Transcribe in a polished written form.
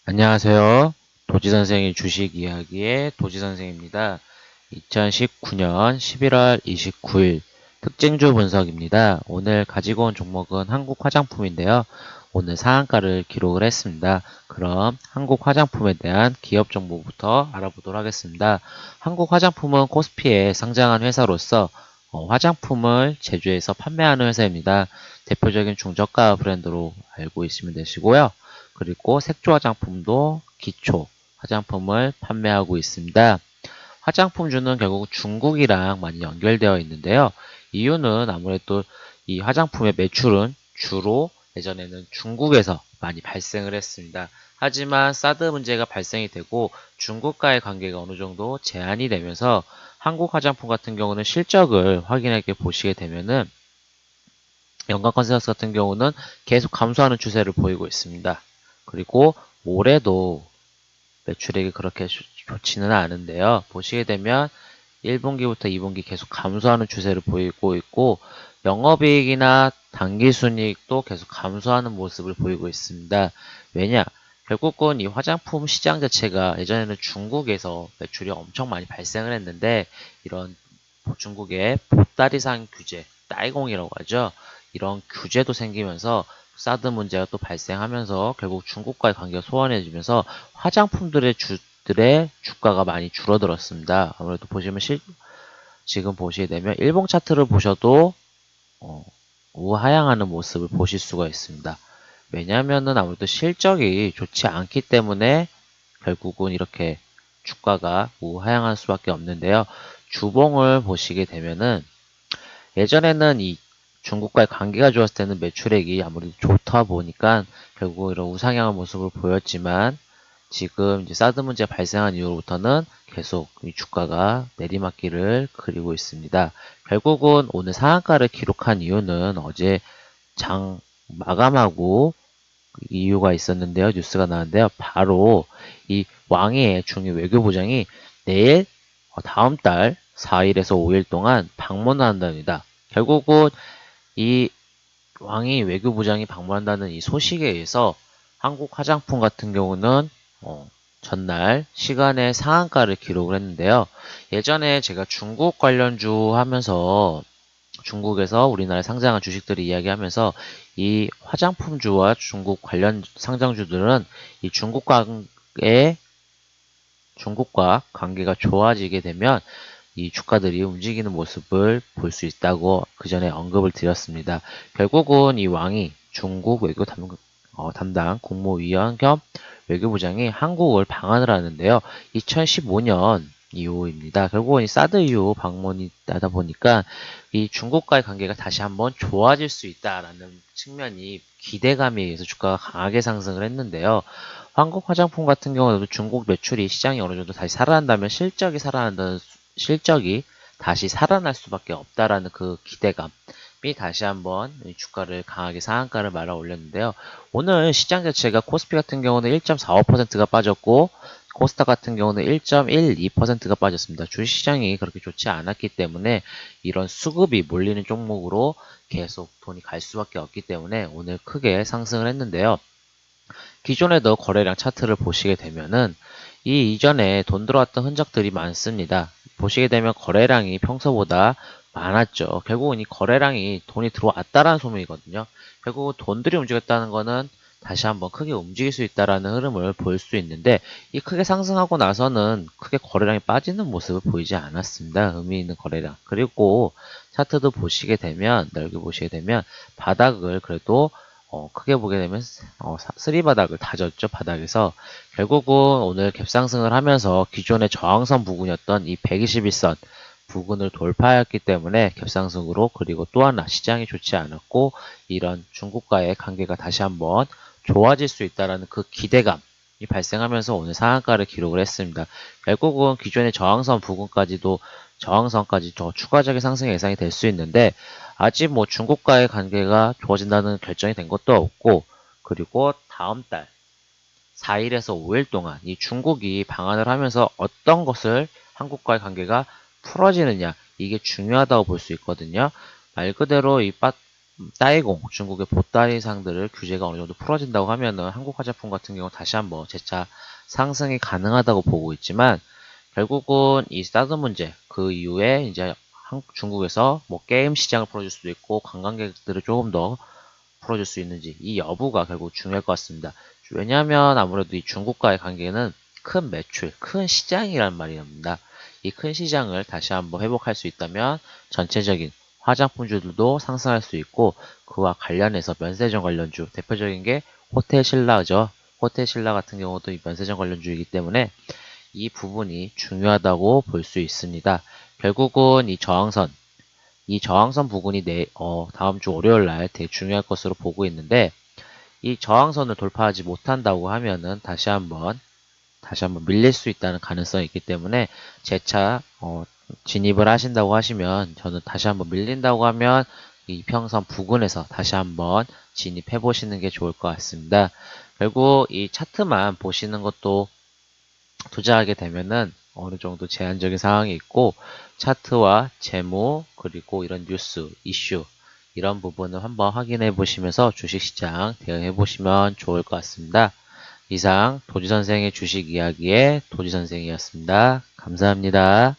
안녕하세요. 도지선생의 주식 이야기의 도지선생입니다. 2019년 11월 29일 특징주 분석입니다. 오늘 가지고 온 종목은 한국 화장품인데요. 오늘 상한가를 기록을 했습니다. 그럼 한국 화장품에 대한 기업 정보부터 알아보도록 하겠습니다. 한국 화장품은 코스피에 상장한 회사로서 화장품을 제조해서 판매하는 회사입니다. 대표적인 중저가 브랜드로 알고 있으면 되시고요. 그리고 색조 화장품도 기초 화장품을 판매하고 있습니다. 화장품주는 결국 중국이랑 많이 연결되어 있는데요. 이유는 아무래도 이 화장품의 매출은 주로 예전에는 중국에서 많이 발생을 했습니다. 하지만 사드 문제가 발생이 되고 중국과의 관계가 어느 정도 제한이 되면서 한국 화장품 같은 경우는 실적을 확인해 보시게 되면은 연간 컨센서스 같은 경우는 계속 감소하는 추세를 보이고 있습니다. 그리고 올해도 매출액이 그렇게 좋지는 않은데요. 보시게 되면 1분기부터 2분기 계속 감소하는 추세를 보이고 있고 영업이익이나 당기순이익도 계속 감소하는 모습을 보이고 있습니다. 왜냐? 결국은 이 화장품 시장 자체가 예전에는 중국에서 매출이 엄청 많이 발생을 했는데 이런 중국의 보따리상 규제, 따이공이라고 하죠. 이런 규제도 생기면서 사드 문제가 또 발생하면서 결국 중국과의 관계가 소원해지면서 화장품들의 주가가 많이 줄어들었습니다. 아무래도 보시면 지금 보시게 되면 일봉 차트를 보셔도 어, 우하향하는 모습을 보실 수가 있습니다. 왜냐하면은 아무래도 실적이 좋지 않기 때문에 결국은 이렇게 주가가 우하향할 수밖에 없는데요. 주봉을 보시게 되면은 예전에는 이 중국과의 관계가 좋았을 때는 매출액이 아무래도 좋다 보니까 결국 이런 우상향한 모습을 보였지만 지금 이제 사드 문제 발생한 이후로부터는 계속 이 주가가 내리막길을 그리고 있습니다. 결국은 오늘 상한가를 기록한 이유는 어제 장 마감하고 이유가 있었는데요. 뉴스가 나왔는데요. 바로 이 왕의 중위 외교부장이 내일 다음 달 4일에서 5일 동안 방문을 한답니다. 결국은 이 왕이 외교부장이 방문한다는 이 소식에 의해서 한국 화장품 같은 경우는 전날 시간에 상한가를 기록을 했는데요. 예전에 제가 중국 관련주 하면서 중국에서 우리나라에 상장한 주식들을 이야기하면서 이 화장품주와 중국 관련 상장주들은 이 중국과 관계가 좋아지게 되면 이 주가들이 움직이는 모습을 볼 수 있다고 그 전에 언급을 드렸습니다. 결국은 이 왕이 중국 외교 담당 국무위원 겸 외교부장이 한국을 방한을 하는데요. 2015년 이후입니다. 결국은 이 사드 이후 방문이 나다 보니까 이 중국과의 관계가 다시 한번 좋아질 수 있다라는 측면이 기대감에 의해서 주가가 강하게 상승을 했는데요. 한국 화장품 같은 경우에도 중국 매출이 시장이 어느 정도 다시 살아난다면 실적이 다시 살아날 수밖에 없다라는 그 기대감이 다시 한번 주가를 강하게 상한가를 말아 올렸는데요. 오늘 시장 자체가 코스피 같은 경우는 1.45%가 빠졌고 코스닥 같은 경우는 1.12%가 빠졌습니다. 주식시장이 그렇게 좋지 않았기 때문에 이런 수급이 몰리는 종목으로 계속 돈이 갈 수밖에 없기 때문에 오늘 크게 상승을 했는데요. 기존에도 거래량 차트를 보시게 되면은 이 이전에 돈 들어왔던 흔적들이 많습니다. 보시게 되면 거래량이 평소보다 많았죠. 결국은 이 거래량이 돈이 들어왔다라는 소문이거든요. 결국은 돈들이 움직였다는 거는 다시 한번 크게 움직일 수 있다라는 흐름을 볼 수 있는데 이 크게 상승하고 나서는 크게 거래량이 빠지는 모습을 보이지 않았습니다. 의미 있는 거래량. 그리고 차트도 보시게 되면 넓게 보시게 되면 바닥을 그래도 크게 보게 되면 쓰리바닥을 다졌죠. 바닥에서 결국은 오늘 갭상승을 하면서 기존의 저항선 부근이었던 이 121선 부근을 돌파했기 때문에 갭상승으로 그리고 또 하나 시장이 좋지 않았고 이런 중국과의 관계가 다시 한번 좋아질 수 있다는 그 기대감이 발생하면서 오늘 상한가를 기록을 했습니다. 결국은 기존의 저항선 부근까지도 저항선까지 더 추가적인 상승 예상이 될 수 있는데 아직 뭐 중국과의 관계가 좋아진다는 결정이 된 것도 없고 그리고 다음 달 4일에서 5일 동안 이 중국이 방한을 하면서 어떤 것을 한국과의 관계가 풀어지느냐 이게 중요하다고 볼 수 있거든요. 말 그대로 따이공, 중국의 보따리상들을 규제가 어느 정도 풀어진다고 하면은 한국 화장품 같은 경우 다시 한번 재차 상승이 가능하다고 보고 있지만 결국은 이 사드 문제 그 이후에 이제 중국에서 뭐 게임 시장을 풀어줄 수도 있고 관광객들을 조금 더 풀어줄 수 있는지 이 여부가 결국 중요할 것 같습니다. 왜냐하면 아무래도 이 중국과의 관계는 큰 매출, 큰 시장이란 말입니다. 이 큰 시장을 다시 한번 회복할 수 있다면 전체적인 화장품주들도 상승할 수 있고 그와 관련해서 면세점 관련주 대표적인 게 호텔 신라죠. 호텔 신라 같은 경우도 이 면세점 관련주이기 때문에 이 부분이 중요하다고 볼 수 있습니다. 결국은 이 저항선 부분이 다음 주 월요일 날 되게 중요할 것으로 보고 있는데 이 저항선을 돌파하지 못한다고 하면은 다시 한번 밀릴 수 있다는 가능성이 있기 때문에 재차 진입을 하신다고 하시면 저는 다시 한번 밀린다고 하면 이 평선 부근에서 다시 한번 진입해 보시는 게 좋을 것 같습니다. 결국 이 차트만 보시는 것도 투자하게 되면은 어느 정도 제한적인 상황이 있고 차트와 재무 그리고 이런 뉴스, 이슈 이런 부분을 한번 확인해 보시면서 주식시장 대응해 보시면 좋을 것 같습니다. 이상 도지선생의 주식 이야기의 도지선생이었습니다. 감사합니다.